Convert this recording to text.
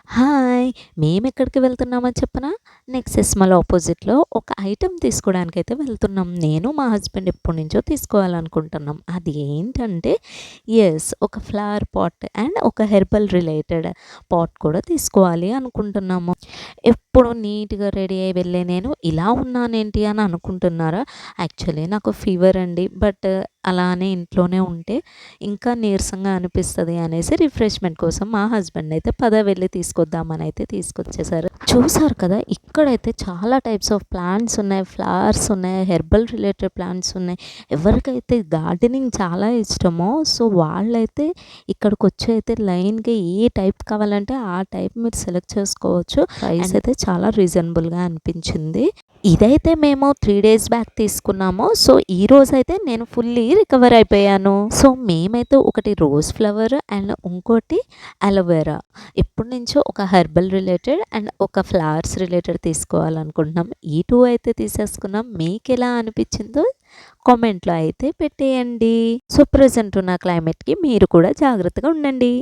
Hi! మేమెక్కడికి వెళ్తున్నామో చెప్పనా? Nexus mall అపోజిట్‌లో ఒక item తీసుకోవడానికైతే వెళ్తున్నాం. నేను, మా హస్బెండ్ ఎప్పటినుంచో తీసుకోవాలనుకుంటున్నాం. అది ఏంటంటే ఒక ఫ్లవర్ పాట్ అండ్ ఒక హెర్బల్ రిలేటెడ్ పాట్ కూడా తీసుకోవాలి అనుకుంటున్నాము. ఎప్పుడు నీట్‌గా రెడీ అయ్యి వెళ్ళే నేను ఇలా ఉన్నానేంటి అని అనుకుంటున్నారా? యాక్చువల్లీ నాకు ఫీవర్ అండి. బట్ అలానే ఇంట్లోనే ఉంటే ఇంకా నీరసంగా అనిపిస్తది అనేసి రిఫ్రెష్‌మెంట్ కోసం మా హస్బెండ్ అయితే పద వెళ్లి తీసుకొద్దామని అయితే తీసుకొచ్చేసారు. చూసారు కదా! ఇక్కడైతే చాలా టైప్స్ ఆఫ్ ప్లాంట్స్ ఉన్నాయి. ఫ్లవర్స్ ఉన్నాయి. హెర్బల్ రిలేటెడ్ ప్లాంట్స్ ఉన్నాయి. ఎవరికైతే గార్డెనింగ్ చాలా ఇష్టమో వాళ్ళైతే ఇక్కడికొచ్చి అయితే లైన్‌గా ఏ టైప్ కావాలంటే ఆ టైప్ మీరు సెలెక్ట్ చేసుకోవచ్చు. ప్రైస్ అయితే చాలా రీజనబుల్‌గా అనిపించింది. ఇదైతే మేము 3 డేస్ బ్యాక్ తీసుకున్నాము. ఈరోజైతే నేను ఫుల్లీ రికవర్ అయిపోయాను. మేమైతే ఒకటి రోజ్ ఫ్లవర్ అండ్ ఇంకోటి అలోవెరా. ఎప్పటినుంచో ఒక హెర్బల్ రిలేటెడ్ అండ్ ఒక ఫ్లవర్స్ రిలేటెడ్ తీసుకోవాలనుకుంటున్నాం. ఈ 2 అయితే తీసేసుకున్నాం. మీకెలా అనిపించిందో కామెంట్‌లో అయితే పెట్టేయండి. ప్రెజెంట్ ఉన్న క్లైమేట్‌కి మీరు కూడా జాగ్రత్తగా ఉండండి.